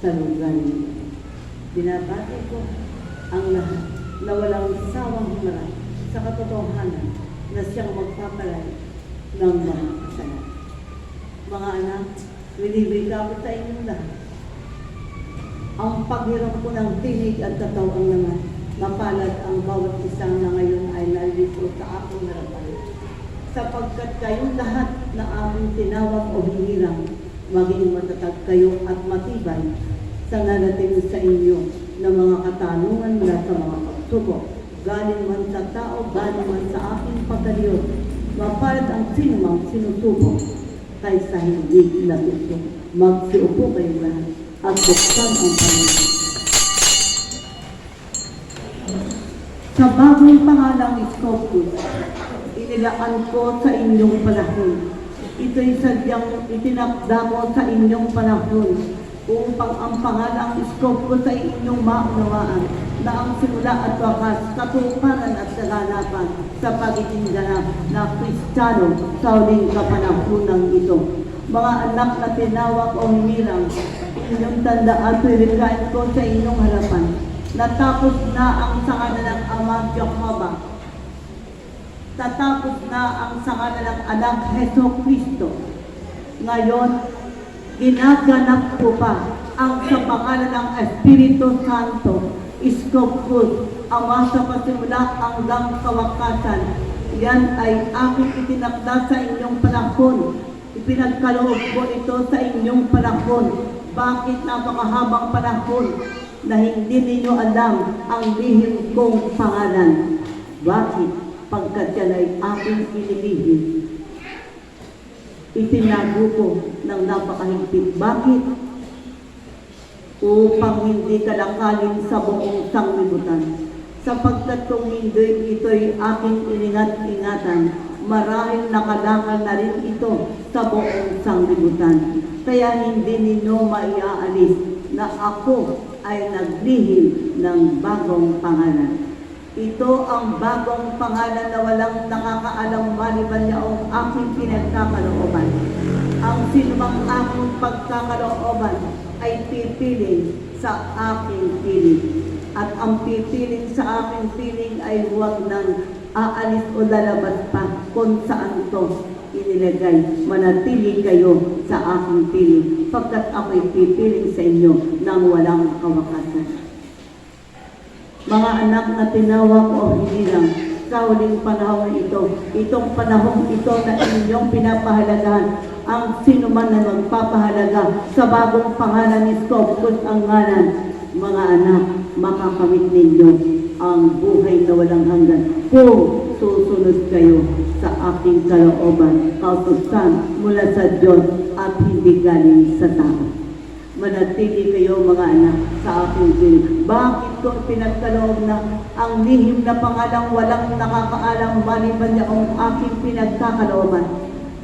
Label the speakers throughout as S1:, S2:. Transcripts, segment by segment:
S1: sa lugar niyo. Binabati ko ang lahat na walang sawang humarap sa katotohanan na siyang magpapalay ng mga kasalanan. Mga anak, winibigay ko sa inyong lahat ang paghiram ko ng tinig at katawang naman. Mapalad ang bawat isang na ngayon ay nalilito sa aking harapan. Sapagkat kayong lahat na aming tinawag o hinirang, maging matatag kayo at matibay sa narating sa inyo na mga katanungan mula sa mga pagsubok. Galing man sa tao, galing man sa aking pagkaliyon. Mapalad ang sinumang sinusubok kaysa hindi natuto. Magsiupo kayo lahat at buksan ang Panginoon. Sa bagong pangalang Scopus, inilaan ko sa inyong panahon. Ito'y sadyang itinakda ko sa inyong panahon upang ang pangalang Scopus ay inyong maunawaan na ang simula at wakas, katuparan at kaganapan sa pagiging ganap na Kristiyano sa huling kapanahunan ito. Mga anak na tinawag o hinirang, inyong tandaan tuwirikain ko sa inyong harapan. Natapos na ang sangalan ng Ama Jehovah. Tatapos na ang sangalan ng Anak Heso Kristo. Ngayon, ginaganap ko pa ang sa pangalan ng Espiritu Santo, Scopus, Ama sa pasimula hanggang kawakasan. Yan ay aking itinakda sa inyong panahon. Ipinagkaloob ko ito sa inyong panahon. Bakit napakahabang panahon na hindi ninyo alam ang lihim kong pangalan? Bakit? Pagkat yan ay aking inilihim. Itinago ko ng napakahigpit. Bakit? Upang hindi kalakalin sa buong sanglibutan. Sapagkat kung hindi ito'y aking iningat-ingatan, marahil nakalakal na rin ito sa buong sanglibutan. Kaya hindi ninyo maiaalis na ako ay naglihim ng bagong pangalan. Ito ang bagong pangalan na walang nakakaalam maliban niya ang aking pinagkakalooban. Ang sinumang aking pagkakalooban ay pipiling sa aking piling. At ang pipiling sa aking piling ay huwag nang aalis o lalabas pa kung saan ito inilagay. Manatili kayo sa aking piling, pagkat ako'y pipiling sa inyo ng walang kawakasan. Mga anak na tinawag o hinirang, sa huling panahon ito, itong panahon ito na inyong pinapahalagahan, ang sino man na magpapahalaga sa bagong pangalan ni Scopus ang ngalan, mga anak, makakamit ninyo ang buhay na walang hanggan kung susunod kayo sa aking kalooban, kautusan mula sa Diyos at hindi galing sa tao. Manatili kayo mga anak sa aking piling. Bakit ko pinagkaloob na ang lihim na pangalang walang nakakaalam maliban niya ang aking pinagkakalooban?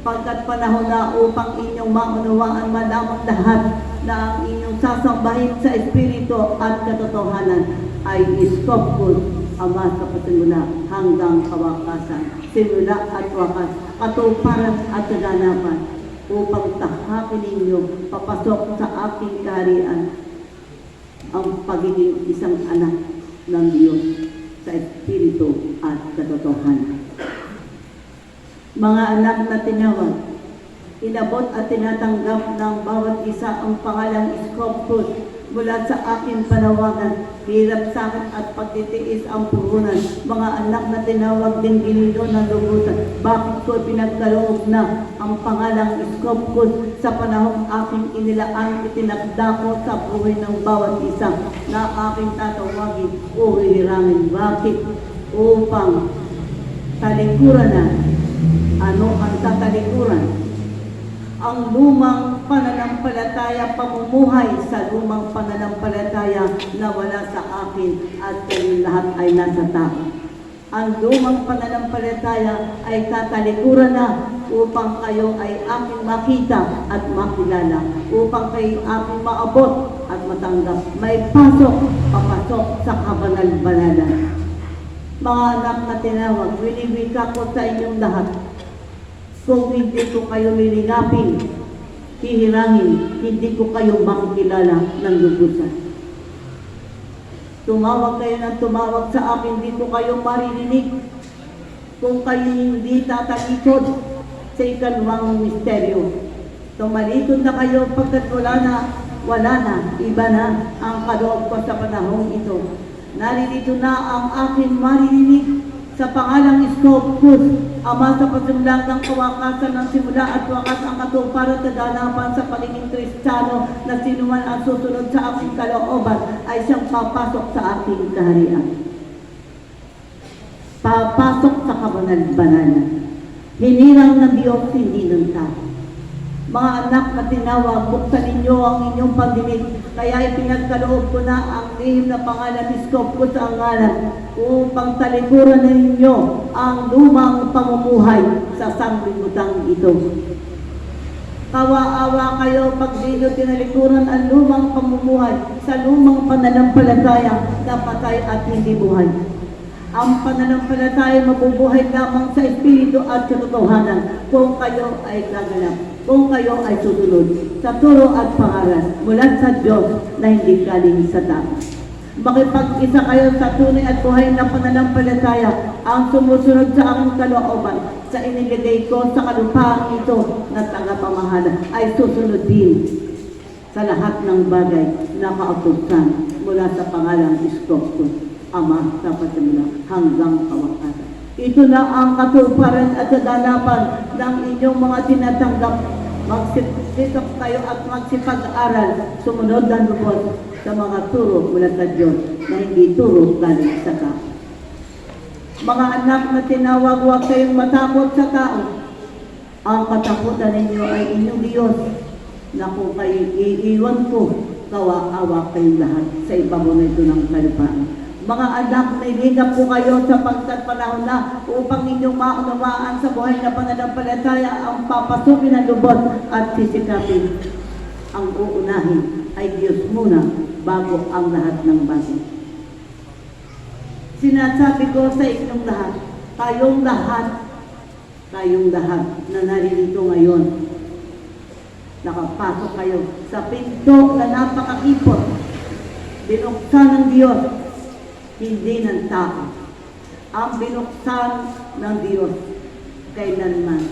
S1: Pagkat panahon na upang inyong maunawaan malamang lahat na ang inyong sasambahin sa Espiritu at katotohanan ay Scopus, Ama sa pasimula hanggang kawakasan, simula at wakas, katuparan at kaganapan, upang tahakin ninyo papasok sa aking kaharian ang pagiging isang anak ng Diyos sa Espiritu at katotohanan. Mga anak na tinawag, inabot at tinatanggap ng bawat isa ang pangalang Scopus mula sa aking panawagan, hirap sa akin at pagtitiis ang puhunan. Mga anak na tinawag din ginilo ng lubusan. Bakit ko pinagkaloob na ang pangalang Scopus sa panahong aking inilaan, itinakda ko sa buhay ng bawat isa na aking tatawagin o hihiramin. Bakit? Upang talikuran na. Ano ang tatalikuran? Ang lumang pananampalataya, pamumuhay sa lumang pananampalataya na wala sa akin at kayong lahat ay nasa tao. Ang lumang pananampalataya ay tatalikuran na upang kayo ay aking makita at makilala, upang kayo aking maabot at matanggap. May papasok sa kabanal-banalan. Mga anak na tinawag, winiwika ko sa inyong lahat. Kung hindi ko kayo lilingapin, hihirangin, hindi ko kayo makikilala ng lubusan. Tumawag kayo ng tumawag sa akin, hindi ko kayo maririnig. Kung kayo hindi tatalikod sa ikalawang misteryo. Tumalikod na kayo pagkat wala na, iba na ang kaloob ko sa panahong ito. Naririto na ang aking maririnig sa pangalang Iskopus, Ama sa pasimlang ng kawakasan ng simula at wakas ang katuparan at kaganapan sa palinging Kristiyano na sinuman ang susunod sa aking kalooban ay siyang papasok sa aking kaharian. Papasok sa kabanal-banalan. Hinirang ng Diyos, hindi ng tao. Mga anak na tinawag, buksan ninyo ang inyong pandinig. Kaya ipinagkaloob ko na ang lihim na pangalan Iskopus ang ngalan upang talikuran ninyo ang lumang pamumuhay sa sanglibutang ito. Kawa-awa kayo pag di nyo tinalikuran ang lumang pamumuhay sa lumang pananampalataya na patay at hindi buhay. Ang pananampalataya mabubuhay lamang sa Espiritu at katotohanan kung kayo ay gaganap, kung kayo ay susunod sa turo at pangaral mula sa Diyos na hindi galing sa tao. Makipag-isa kayo sa tunay at buhay na pananampalataya ang sumusunod sa aking kalooban sa inilagay ko sa kalupaang ito na tagapamahala ay susunod din sa lahat ng bagay na kautusan mula sa pangalang Iskopus, Ama sa pasimula hanggang kawakasan. Ito na ang katuparan at kaganapan ng inyong mga tinatanggap. Magsikap kayo at magsipag-aral, sumunod ng lubos sa mga turo mula sa Diyos na hindi turo galing sa tao. Mga anak na tinawag, huwag kayong matakot sa tao. Ang katakutan ninyo ay inyong Diyos na kung kayo iiwan ko, kawa-awa kayong lahat sa ibabaw na ito ng kalupaan. Mga anak, nailingap po kayo sa pagtatpanahon na upang inyong maunawaan sa buhay na pananampalataya ang papasukin ng lubos at sisikapin. Ang uunahin ay Diyos muna bago ang lahat ng bagay. Sinasabi ko sa inyong lahat, tayong lahat na naririto ngayon, nakapasok kayo sa pinto na napakakipot, binuksan ng Diyos, hindi ng tao. Ang binuksan ng Diyos, kailanman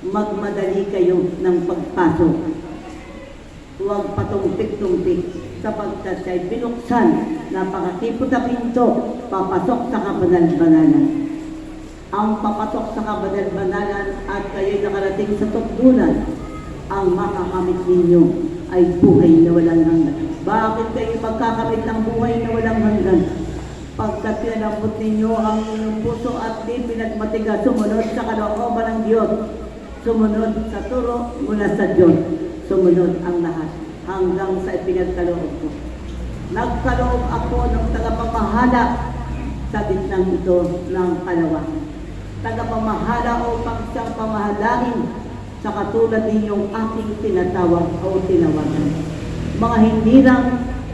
S1: magmadali kayo ng pagpasok. Huwag patumpik-tumpik sapagkat ay binuksan, napakakipot na pinto, papasok sa kabanal-banalan. Ang papasok sa kabanal-banalan at kayo'y nakarating sa tukdulan, ang makakamit ninyo ay buhay na walang hanggan. Bakit kayo magkakamit ng buhay na walang hanggan? Pagkat pinalambot ninyo ang inyong puso at di pinagmatiga, sumunod sa kalooban ng Diyos, sumunod sa turo mula sa Diyos, sumunod ang lahat hanggang sa ipinagkaloob ko. Nagkaloob ako ng tagapamahala sa bitnang ito ng kalawan. Tagapamahala upang siyang pamahalain sa katulad ninyong aking tinatawag o tinawagan. Mga hindirang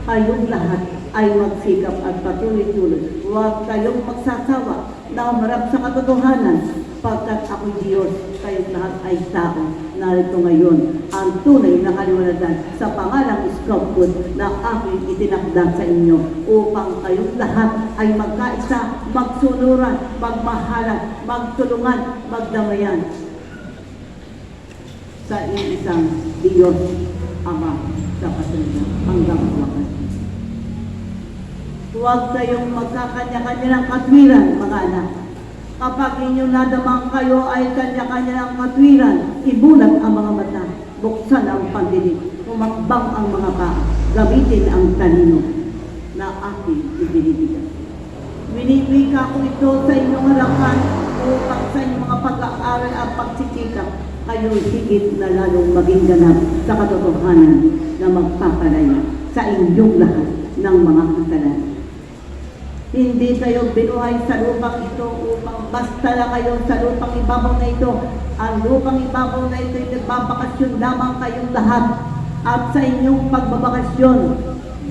S1: kayong lahat ay magsikap at patuloy-tuloy. Huwag kayong magsasawa na umarap sa katotohanan pagkat ako'y Diyos, kayong lahat ay tao. Narito ngayon ang tunay na kaliwanagan sa pangalang Iskopus na aking itinakda sa inyo upang kayong lahat ay magkaisa, magsunuran, magmahalan, magtulungan, magdamayan sa iisang Diyos, Ama sa pasimula hanggang wakas. Huwag kayong magkakanya-kanya ng katwiran, mga anak. Kapag inyong nadamang kayo ay kanya-kanya ng katwiran, ibulat ang mga mata, buksan ang pandinig, umakbang ang mga paa, gamitin ang talino na aking ibinibigay. Winibigay ko ito sa inyong harapan upang sa inyong mga pag-aaral at pagsisikap, kayo higit na lalong maging ganap sa katotohanan na magpapalaya sa inyong lahat ng mga kasalanan. Hindi kayo binuhay sa lupang ito upang basta na kayo sa lupang ibabaw na ito. Ang lupang ibabaw na ito ay nagbabakasyon lamang kayong lahat. At sa inyong pagbabakasyon,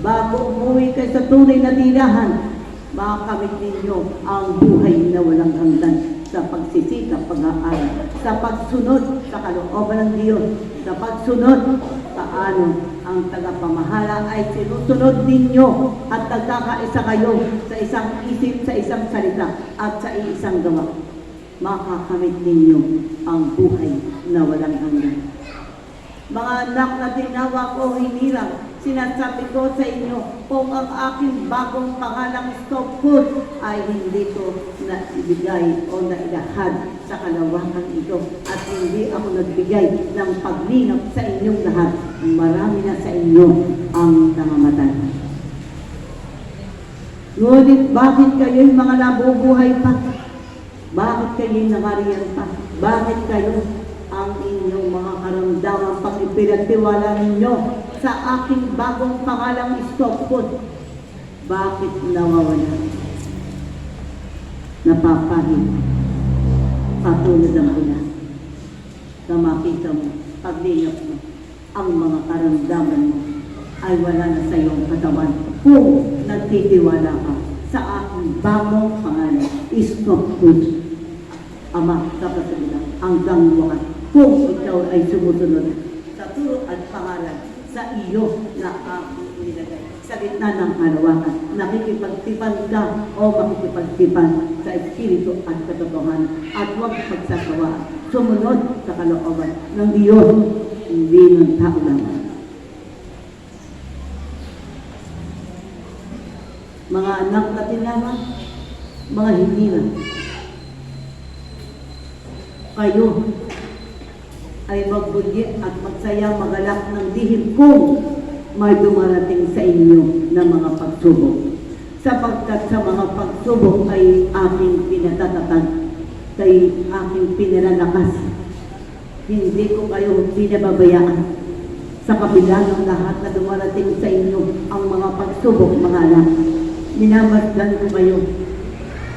S1: bago umuwi kayo sa tunay na tirahan, makakamit ninyo ang buhay na walang hanggan. sa pagsisikap, pag-aaral, sa pagsunod sa kalooban ng Diyos, sa pagsunod paano ang tagapamahala ay sinusunod ninyo at nagkakaisa kayo sa isang isip, sa isang salita at sa isang gawa. Makakamit ninyo ang buhay na walang hanggan. Mga anak na tinawa ko hinirang, sinasabi ko sa inyo, kung ang aking bagong pangalang stop food ay hindi ko na ibigay o nailahad sa kalawakan ito at hindi ako nagbigay ng paglingap sa inyong lahat, marami na sa inyo ang namamatay. Ngunit bakit kayo'y mga nabubuhay pa? Bakit kayo'y nakariyan pa? Bakit kayo ang inyong mga karamdaman pag ipinagtiwala ninyo sa aking bagong pangalang stop food? Bakit nawawala? Napapahid. Patulad ang ulan. Na makita mo, paglingap mo, ang mga karamdaman mo ay wala na sa iyong katawan kung nagtitiwala ka sa aking bagong pangalan, stop food. Ama, kapatid, hanggang wakas, kung ikaw ay sumusunod sa turo at pangalan sa iyo na aking nilagay sa gitna ng kalawakan, nakikipagtipan ka o makikipagtipan sa Espiritu at katotohanan at huwag pagsasawaan. Sumunod sa kalooban ng Diyos, hindi ng tao lang. Mga anak na tinama, mga hindi na. Kayo ay magbunyi at magsaya, magalak ng lihim kung may dumarating sa inyo na mga pagsubok. Sapagkat sa mga pagsubok ay aking pinatatatag, kay aking pinalalakas. Hindi ko kayo pinababayaan. Sa kabila ng lahat na dumarating sa inyo ang mga pagsubok, mga anak, minamasdan ko kayo.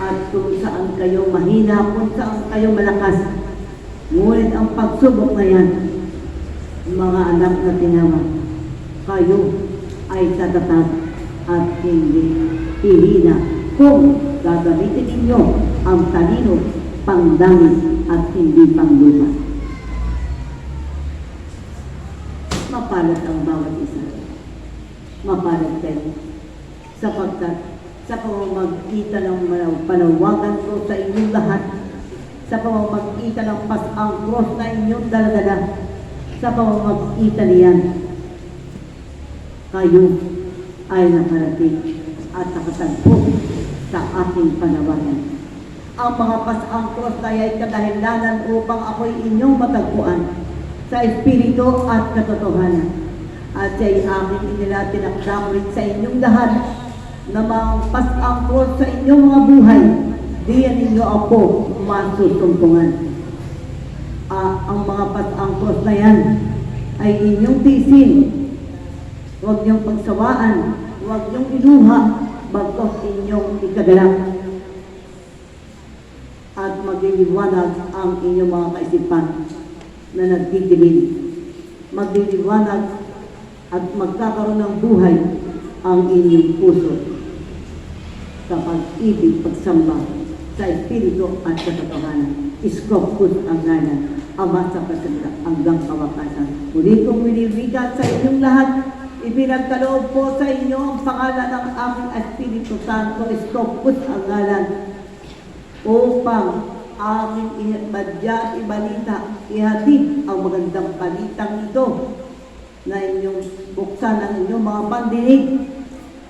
S1: At kung saan kayo mahina, kung saan kayo malakas, ngunit ang pagsubok na yan, mga anak na tinawa, kayo ay tatatag at hindi ihina kung gagamitin ninyo ang talino, pangdangis at hindi panglupa. Mapalad ang bawat isa. Mapalad kayo. Sapagkat sa pamamagitan ng panawagan ko sa inyong lahat, sa pamamagitan ng pasang cross na inyong daladala, sa pamamagitan niyan, kayo ay nakarating at nakatagpo sa ating panawagan. Ang mga pasang cross na ay kadahilanan upang ako'y inyong matagpuan sa Espiritu at katotohanan. At siya'y aking inilatinakdamulit sa inyong lahat na mga pasang cross sa inyong mga buhay. Diyan ninyo ako masusumpungan. Ang mga pasang cross na yan ay inyong tisin. Huwag niyong pagsawaan, huwag niyong iluha, bagkos inyong ikagalak. At magliliwanag ang inyong mga kaisipan na nagdidilim. Magliliwanag at magkakaroon ng buhay ang inyong puso sa pag-ibig, pagsamba sa Espiritu at katotohanan. Iskopus ang ngalan, Ama sa Kasanda hanggang kawakasan. Muli kong winiwigan sa inyong lahat, ipinagkaloob po sa inyo ang pangalan ng aming Espiritu Santo, Iskopus ang ngalan, upang aming ihatmadya at ibalita, ihatid ang magandang balitang ito na inyong buksan ang inyong mga pandinig,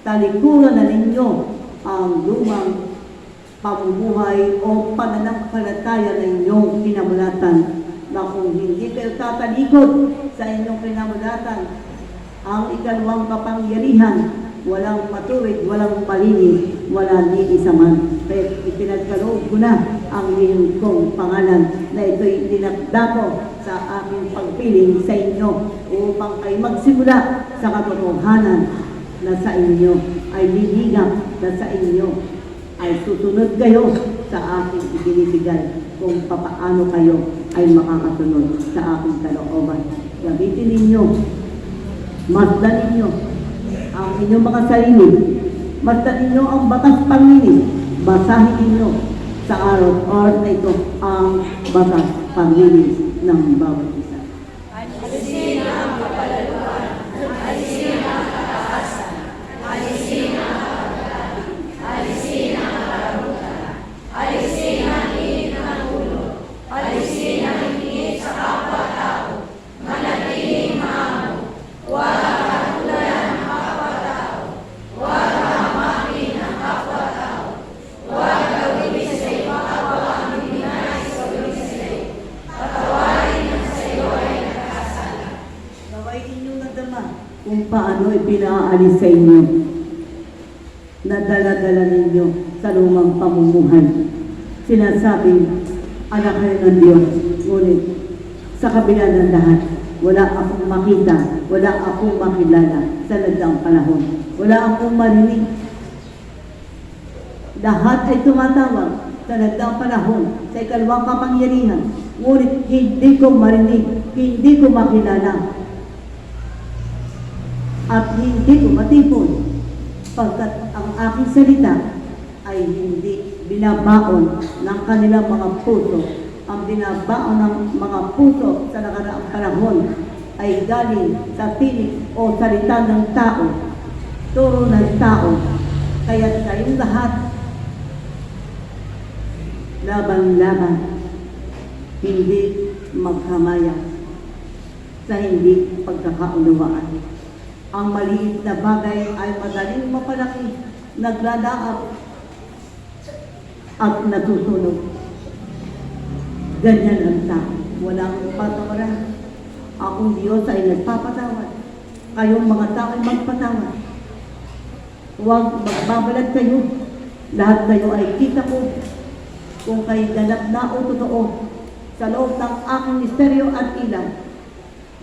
S1: talikuran na ninyo ang lumang pamumuhay o pananampalataya na inyong pinamulatan, na kung hindi kayo tatalikod sa inyong pinamulatan, ang ikalawang kapangyarihan, walang matuwid, walang palinis, wala ni isa man. Kaya ipinagkaloob ko na ang iyong kong pangalan na ito'y tinakda ko sa aking pagpiling sa inyo upang kayo magsimula sa katotohanan na sa inyo ay liligang, na sa inyo ay susunod kayo sa aking ibinibigay kung papaano kayo ay makakasunod sa aking kalooban. Gamitin ninyo, masdan ninyo ang inyong mga sarili, masdan ninyo ang batas panglinis, basahin ninyo sa araw oras na ito ang batas panglinis ng bawat isa. Naway inyong nadama kung paano ipinaalis sa inyo na dala-dala ninyo sa lumang pamumuhay. Sinasabing, anak kayo ng Diyos, ngunit sa kabila ng lahat, wala akong makita, wala akong makilala sa nagdaang panahon. Wala akong marinig. Lahat ay tumatawag sa nagdaang panahon, sa ikalawang kapangyarihan. Ngunit hindi ko marinig, hindi ko makilala, at hindi ko matipon, pagkat ang aking salita ay hindi binabaon ng kanilang mga puso. Ang binabaon ng mga puso sa nakaraang panahon ay galing sa tinig o salita ng tao, turo ng tao. Kaya kayong lahat, laban-laban, hindi magkamaya sa hindi pagkakaunawaan. Ang maliit na bagay ay madaling mapalaki, naglalaap at natutunog. Ganyan ang tao. Walang patawaran. Akong Diyos ay nagpapatawad. Kayong mga tao ay magpatawad. Huwag magbabalat kayo. Lahat kayo ay kita ko. Kung kayo ganap na o totoo sa loob ng aking misteryo at ilan,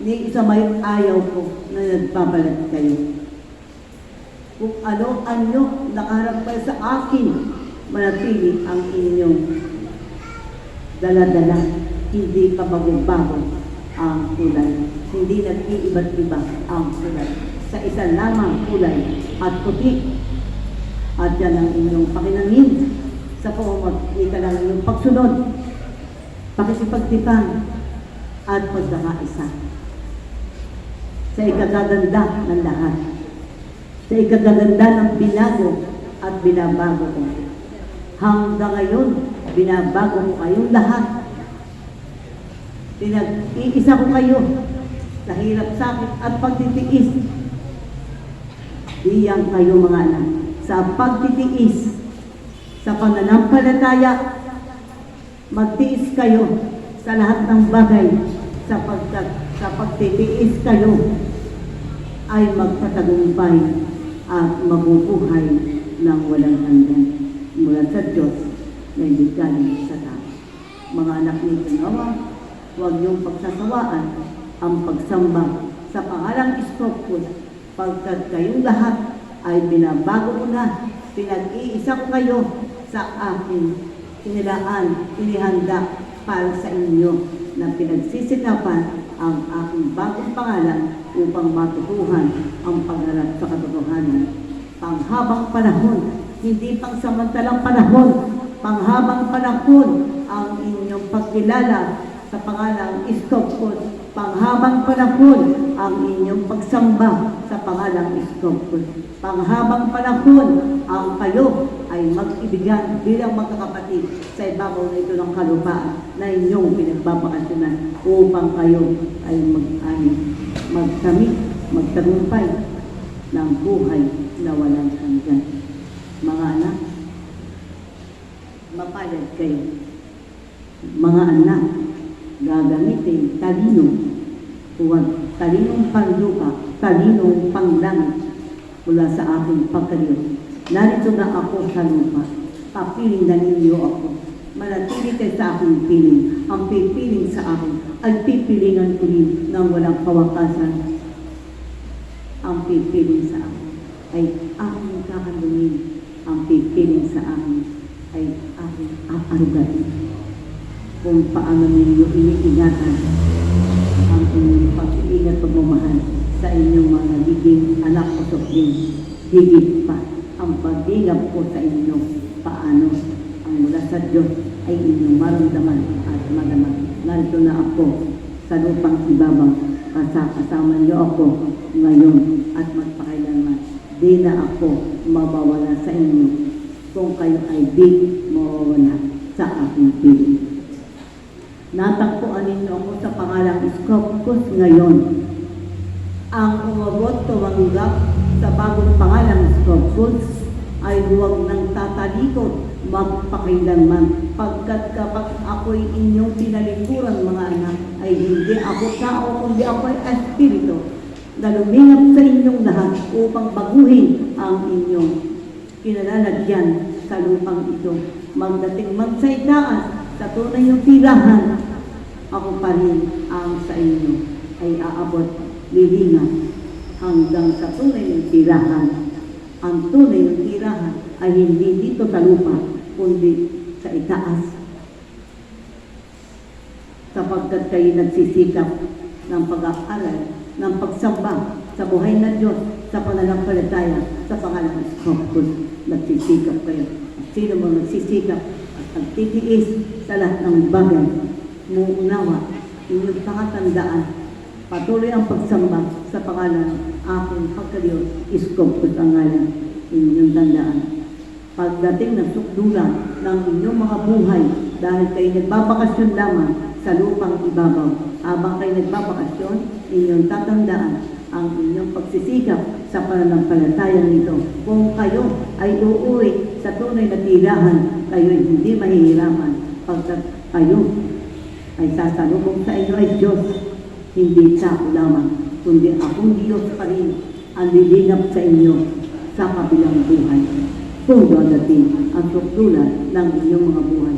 S1: ni isa may ayaw ko na nagbabalat kayo. Kung ano anyo nakaharap kayo sa akin, manatili ang inyong dala-dala, hindi pa bago-bago ang kulay. Hindi nag-iiba't iba ang kulay. Sa isa lamang kulay at puti. At yan ang inyong pakinangin sa pamamagitan ng inyong pagsunod, pakisipagtipan, at pagkakaisa. Sa ikagaganda ng lahat. Sa ikagaganda ng binago at binabago ko. Hanggang ngayon, binabago ko kayong lahat. Pinag-iisa ko kayo sa hirap sakit at pagtitiis. Iyang kayo mga anak, sa pagtitiis, sa pananampalataya, magtiis kayo sa lahat ng bagay, sapagkat sa pagtitiis kayo ay magtatagumpay at mabubuhay ng walang hanggan mula sa Diyos na hindi galing sa tao. Mga anak ni Tanawa, huwag niyong pagsasawaan ang pagsamba sa pangalang Iskopos, pagkat kayong lahat ay binabago ko na, pinag-iisa ko kayo sa aking inilaan, inihanda para sa inyo na pinagsisikapan ang aking bagong pangalan upang matutuhan ang pagharap sa katotohanan. Panghabang panahon, hindi pangsamantalang panahon, panghabang panahon ang inyong pagkilala sa pangalang Iskopos, panghabang panahon ang inyong pagsamba sa pangalang Iskopos. Panghabang panahon ang kayo ay mag-ibigan bilang magkakapatid sa ibabaw na ito ng kalupaan na inyong pinagbabakasyonan upang kayo ay mag-ani, magtamit, magtagumpay ng buhay na walang hanggan. Mga anak, mapalad kayo. Mga anak, gagamitin talino, huwag talinong panglupa, talinong panglangit mula sa aking pagkaliw. Narito na ako sa lupa, papiling na ninyo ako. Manatili kayo sa aking piling. Ang pipiling sa akin ay pipilingan ko rin ng walang kawakasan. Ang pipiling sa akin ay aking kakandunin. Ang pipiling sa akin ay aking aarugatin. Kung paano ninyo iniingatan ang inyong pag-iingat pagmamahal sa inyong mga nagiging anak o sukling, higit pa ang pag-ingap ko sa inyo paano ang mula sa Diyos ay inyong maramdaman at magaman. Narito na ako sa lupang ibabaw, kasama niyo ako ngayon at magpakailanman. Di na ako mawawala sa inyo kung kayo ay di mawawala sa aking piling. Natagpuan ninyo ako sa pangalang Scopus ngayon. Ang umabot tumanggap sa bagong pangalang Scopus ay huwag nang tatalikod magpakailanman, pagkat kapag ako'y inyong tinalikuran mga anak, ay hindi ako tao, kundi ako'y espiritu na lumingap sa inyong lahat upang baguhin ang inyong kinalalagyan sa lupang ito. Magdating man sa itaas, sa tunay ng tirahan, ako pa rin ang sa inyo ay aabot lilingan hanggang sa tunay ng tirahan. Ang tunay ng tirahan ay hindi dito sa lupa, kundi sa itaas. Sapagkat kayo nagsisikap ng pag-aaral, ng pagsamba sa buhay ng Diyos, sa pananampalataya, sa pangalan ng Scopus, nagsisikap kayo. At sino mo nagsisikap at nagtitiis sa lahat ng bagay, muunawa, inyong pakatandaan, patuloy ang pagsamba sa pangalan ng aking pagkaliw, Scopus ang ngalan, inyong tandaan. Pagdating ng sukdulan ng inyong mga buhay, dahil kayo nagbabakasyon lamang sa lupang ibabaw, habang kayo nagbabakasyon, inyong tatandaan ang inyong pagsisikap sa pananampalataya nito. Kung kayo ay uuwi sa tunay na tirahan, kayo ay hindi mahihiraman, pagkat kayo ay sasalubong sa inyo ay Diyos, hindi tao lamang, kundi akong Diyos pa rin ang lilingap sa inyo sa kabilang buhay. Kung dadating ang sukdulan ng inyong mga buhay.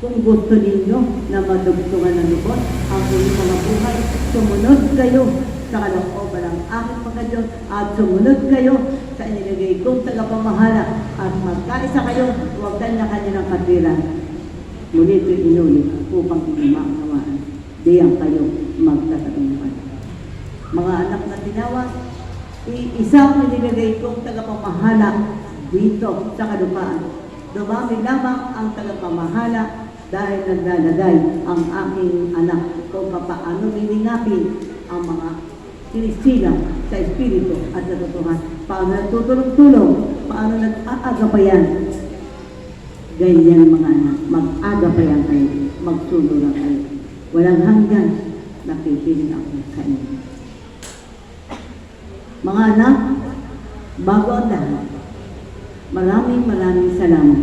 S1: Kung gusto ninyo na madugtungan ng lubot ang inyong mga buhay, sumunod kayo sa kalooban ng aking pagka-Diyos at sumunod kayo sa inilagay kong tagapamahala at magkaisa kayo, huwag kanya-kanya ng katwiran. Ngunit inulit upang inyong maunawaan. Diyan kayo magtatagumpay. Mga anak na tinawag, isang inilagay kong tagapamahala dito sa kalupaan. Dumami lamang ang tagapamahala dahil naglalagay ang aking anak kung paano lilingapin ang mga sinisilang sa espiritu at sa totohan. Paano nagtutulong-tulong, paano nag-aagapayan. Ganyan mga anak, mag-agapayan kayo, magsunuran kayo. Walang hanggan, napipiling ako sa inyo. Mga anak, bago ang lahat, maraming salamat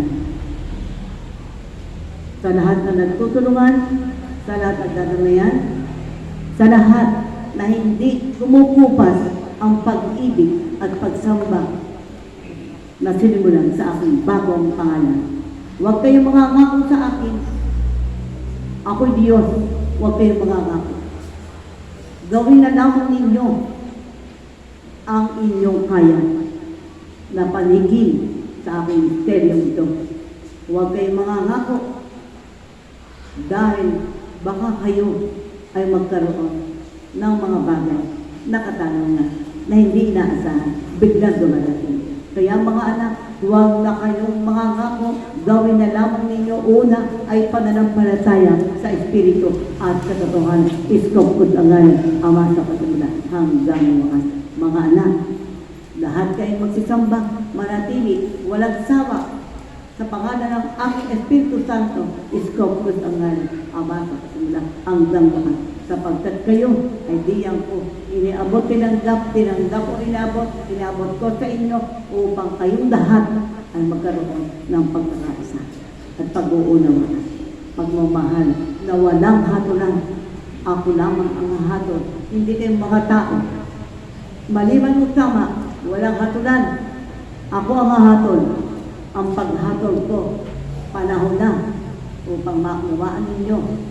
S1: sa lahat na nagtutulungan, sa lahat na dadamayan, sa lahat na hindi kumukupas ang pag-ibig at pagsamba na sinimulan sa aking bagong pangalan. Huwag kayong mangangako sa akin. Ako'y Diyos, huwag kayong mangangako. Gawin na lamang ninyo ang inyong kaya na panigin sa aking misteryong ito. Huwag kayong mangangako dahil baka kayo ay magkaroon ng mga bagay na katanungan na hindi inaasahan, biglang dumadating. Kaya mga anak, huwag na kayong mangangako, gawin na lamang ninyo una ay pananampalataya sa Espiritu at sa katotohanan. Scopus ang ngayon, Ama sa Pagkamulan hanggang wakas. Mga anak, lahat kayong magsisamba, manatili, walang sawa, sa pangalan ng aking Espiritu Santo, Scopus ang ngayon, Ama sa Pagkamulan hanggang wakas. Sapagkat kayo ay diyan ko iniabot, tinanggap o inabot ko sa inyo upang kayong lahat ay magkaroon ng pagkakaisa at pag-uunawaan, pagmamahal na walang hatulan. Ako lamang ang hatol, hindi kayong mga tao. Maliban o tama, walang hatulan. Ako ang hatol. Ang paghatol ko, panahon na upang maunawaan ninyo.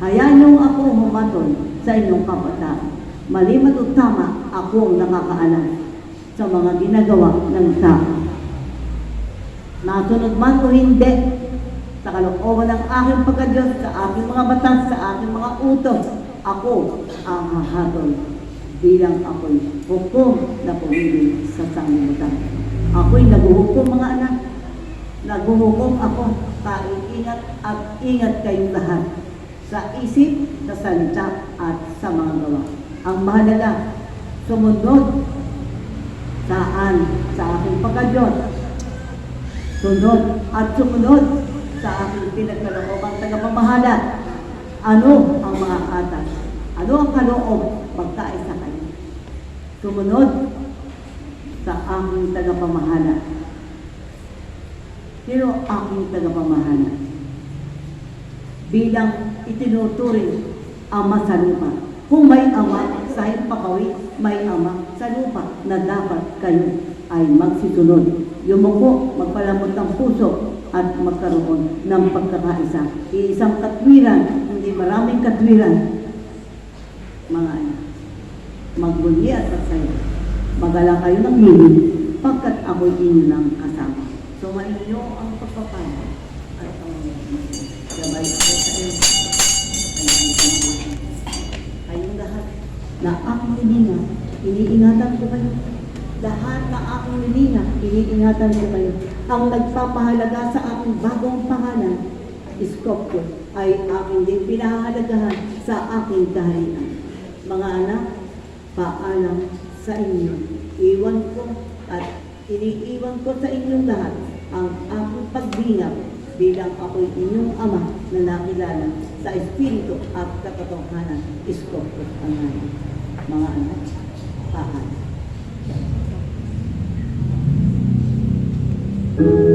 S1: Hayaan niyong ako humatol sa inyong kabataan. Maliban o tama, ako ang nakakaalam sa mga ginagawa ng tao. Nasunod man o hindi, sa kalooban ng aking pagka-Diyos, sa aking mga batas, sa aking mga utos, ako ang hahatol bilang ako'y hukom na pumili sa sanglibutan. Ako'y naghuhukom mga anak. Naghuhukom ako, ingat at ingat kayong lahat sa isip, sa salita at sa mga gawa. Ang mahalaga, sumunod saan sa aking pagkadiyos. Sunod at sumunod sa aking pinagkaloobang tagapamahala. Ano ang mga atas? Ano ang kaloob? Magkaisa kayo. Sumunod sa aking tagapamahala. Sino aking tagapamahala? Bilang itinuturing ama sa lupa. Kung may ama sa himpapawid, may ama sa lupa na dapat kayo ay magsisunod. Yumuko, magpalamot ng puso at magkaroon ng pagkakaisa. Iisang katwiran, hindi maraming katwiran. Mga anak, magbunyi at masaya. Magalang kayo ng hilig, pagkat ako'y inyo ng kasama. Sumain niyo ang pagpapala at ang gabay ako sa iyo. Kayong lahat na aking hininga, iniingatan ko kayo. Lahat na aking hininga, iniingatan ko kayo. Ang nagpapahalaga sa aking bagong pangalan, Iskopyo, ay aking din pinahahalagahan sa aking kaharian. Mga anak, paalam sa inyo. Iwan ko at iniiwan ko sa inyong lahat ang aking pagbingap bilang ako'y inyong ama na nakilala sa espiritu at katotohanan. Iskopyo ang ngayon. Mga anak, paalam.